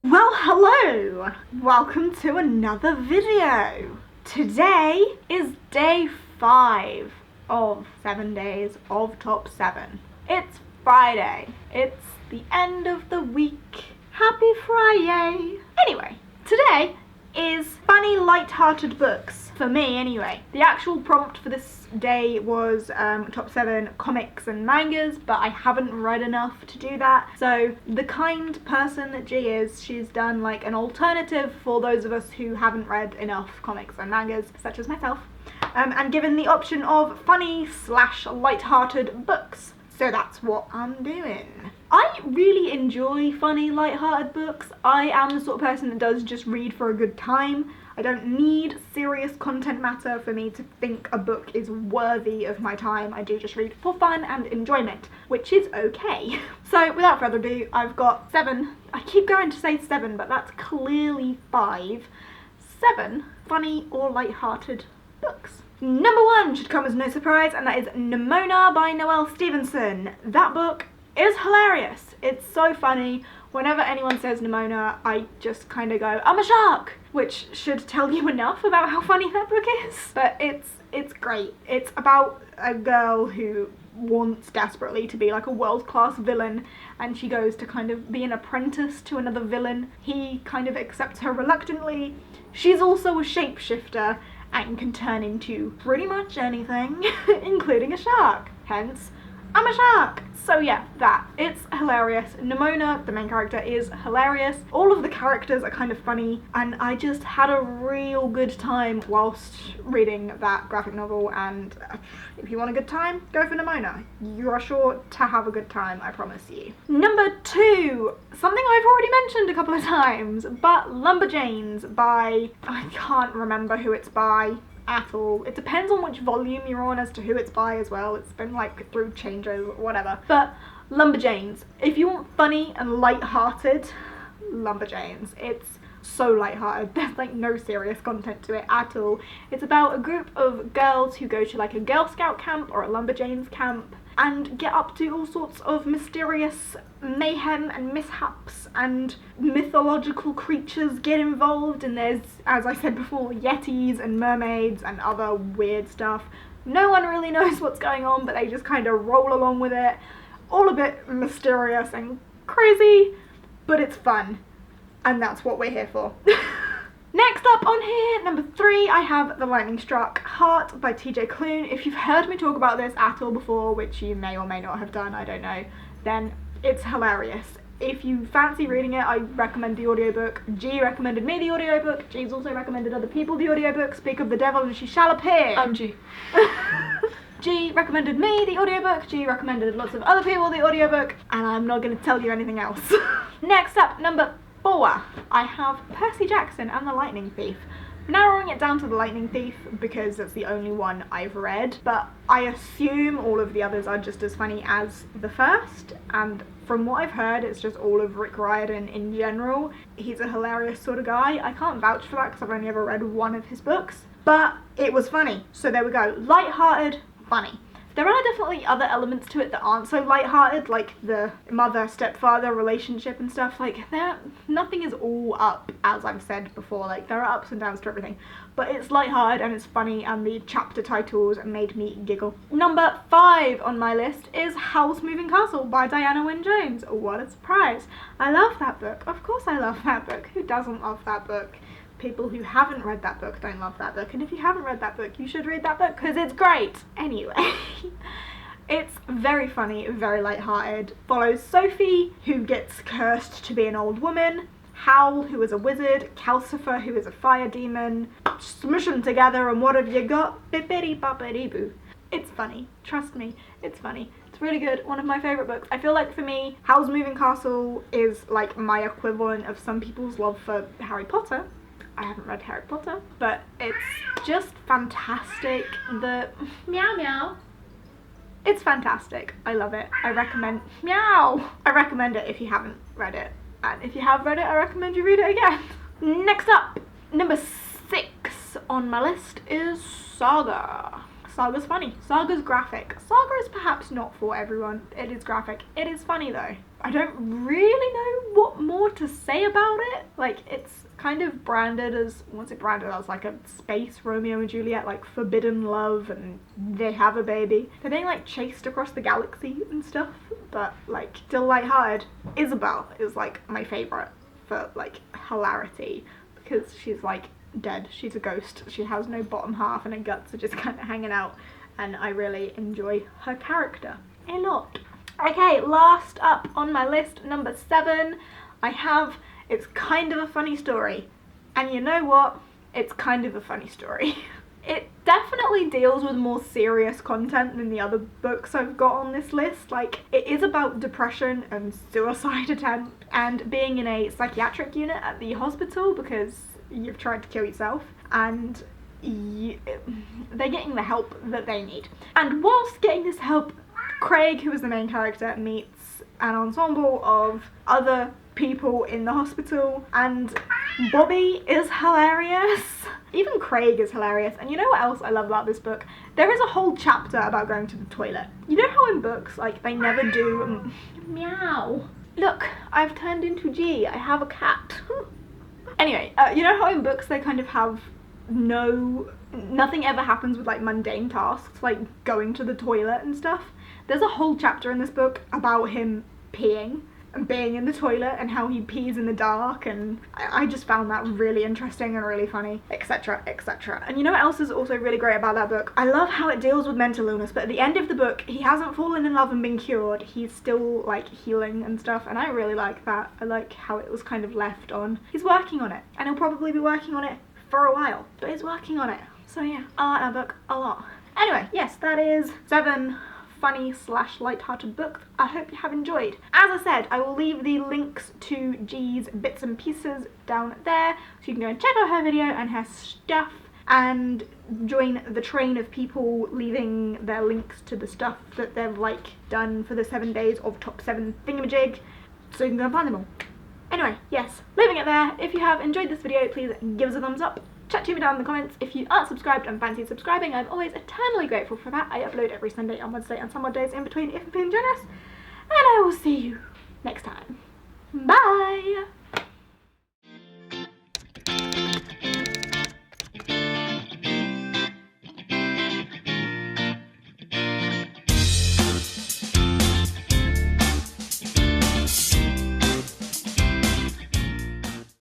Well, hello! Welcome to another video. Today is day 5 of 7 days of top 7. It's Friday. It's the end of the week. Happy Friday! Anyway, today is funny, light-hearted books. For me, anyway. The actual prompt for this day was top 7 comics and mangas, but I haven't read enough to do that. So the kind person that G is, she's done like an alternative for those of us who haven't read enough comics and mangas, such as myself, and given the option of funny / light-hearted books. So that's what I'm doing. I really enjoy funny, light-hearted books. I am the sort of person that does just read for a good time. I don't need serious content matter for me to think a book is worthy of my time. I do just read for fun and enjoyment, which is okay. So without further ado, I've got 7, I keep going to say 7, but that's clearly 5, 7 funny or light-hearted books. Number 1 should come as no surprise, and that is Nimona by Noelle Stevenson. That book is hilarious. It's so funny. Whenever anyone says Nimona, I just kind of go, I'm a shark! Which should tell you enough about how funny that book is. But it's great. It's about a girl who wants desperately to be like a world-class villain, and she goes to kind of be an apprentice to another villain. He kind of accepts her reluctantly. She's also a shapeshifter and can turn into pretty much anything, including a shark. Hence, I'm a shark! So yeah, that. It's hilarious. Nimona, the main character, is hilarious. All of the characters are kind of funny, and I just had a real good time whilst reading that graphic novel, and if you want a good time, go for Nimona. You are sure to have a good time, I promise you. Number 2, something I've already mentioned a couple of times, but Lumberjanes by, I can't remember who it's by at all. It depends on which volume you're on as to who it's by as well. It's been like through changes, whatever. But Lumberjanes, if you want funny and light-hearted, Lumberjanes. It's so light-hearted. There's like no serious content to it at all. It's about a group of girls who go to like a Girl Scout camp or a Lumberjanes camp and get up to all sorts of mysterious mayhem and mishaps, and mythological creatures get involved, and there's, as I said before, yetis and mermaids and other weird stuff. No one really knows what's going on, but they just kind of roll along with it. All a bit mysterious and crazy, but it's fun, and that's what we're here for. Next up on here, number 3, I have The Lightning Struck Heart by TJ Klune. If you've heard me talk about this at all before, which you may or may not have done, I don't know, then it's hilarious. If you fancy reading it, I recommend the audiobook. G recommended me the audiobook. G's also recommended other people the audiobook. Speak of the devil and she shall appear. I'm G. G recommended me the audiobook. G recommended lots of other people the audiobook. And I'm not going to tell you anything else. Next up, number 4, I have Percy Jackson and the Lightning Thief. Narrowing it down to the Lightning Thief because that's the only one I've read, but I assume all of the others are just as funny as the first, and from what I've heard, it's just all of Rick Riordan in general. He's a hilarious sort of guy. I can't vouch for that because I've only ever read one of his books, but it was funny. So there we go. Light-hearted, funny. There are definitely other elements to it that aren't so light-hearted, like the mother-stepfather relationship and stuff. Like, nothing is all up, as I've said before. Like, there are ups and downs to everything. But it's light-hearted and it's funny, and the chapter titles made me giggle. Number 5 on my list is Howl's Moving Castle by Diana Wynne Jones. What a surprise. I love that book. Of course I love that book. Who doesn't love that book? People who haven't read that book don't love that book, and if you haven't read that book, you should read that book because it's great. Anyway, it's very funny, very light-hearted. Follows Sophie, who gets cursed to be an old woman, Howl, who is a wizard, Calcifer, who is a fire demon. Smush them together, and what have you got? Bippity-boppity-boo. It's funny. Trust me, it's funny. It's really good. One of my favourite books. I feel like for me, Howl's Moving Castle is like my equivalent of some people's love for Harry Potter. I haven't read Harry Potter, but it's just fantastic. The meow meow. It's fantastic. I love it. I recommend it if you haven't read it. And if you have read it, I recommend you read it again. Next up, number 6 on my list is Saga. Saga's funny. Saga's graphic. Saga is perhaps not for everyone. It is graphic. It is funny though. I don't really know what more what to say about it. Like, it's kind of branded as, what's it branded as, like a space Romeo and Juliet, like forbidden love, and they have a baby. They're being like chased across the galaxy and stuff, but like still lighthearted. Isabel is like my favourite for like hilarity, because she's like dead, she's a ghost, she has no bottom half and her guts are just kind of hanging out, and I really enjoy her character a lot. Okay, last up on my list, number 7, I have It's Kind of a Funny Story. And you know what? It's kind of a funny story. It definitely deals with more serious content than the other books I've got on this list. Like, it is about depression and suicide attempt and being in a psychiatric unit at the hospital because you've tried to kill yourself, and they're getting the help that they need. And whilst getting this help, Craig, who is the main character, meets an ensemble of other people in the hospital, and Bobby is hilarious. Even Craig is hilarious. And you know what else I love about this book? There is a whole chapter about going to the toilet. You know how in books, like, they never do meow. Look, I've turned into G. I have a cat. Anyway, you know how in books they kind of have nothing ever happens with like mundane tasks, like going to the toilet and stuff? There's a whole chapter in this book about him peeing and being in the toilet and how he pees in the dark, and I just found that really interesting and really funny, etc, etc. And you know what else is also really great about that book? I love how it deals with mental illness, but at the end of the book he hasn't fallen in love and been cured. He's still like healing and stuff, and I really like that. I like how it was kind of left on. He's working on it, and he'll probably be working on it for a while, but he's working on it. So yeah, I like that book a lot. Anyway, yes, that is 7 funny / lighthearted book. I hope you have enjoyed. As I said, I will leave the links to G's bits and pieces down there, so you can go and check out her video and her stuff, and join the train of people leaving their links to the stuff that they've like done for the 7 days of top 7 thingamajig, so you can go and find them all. Anyway, yes, leaving it there. If you have enjoyed this video, please give us a thumbs up. Chat to me down in the comments. If you aren't subscribed and fancy subscribing, I'm always eternally grateful for that. I upload every Sunday and Wednesday and some odd days in between if I'm feeling generous. And I will see you next time. Bye!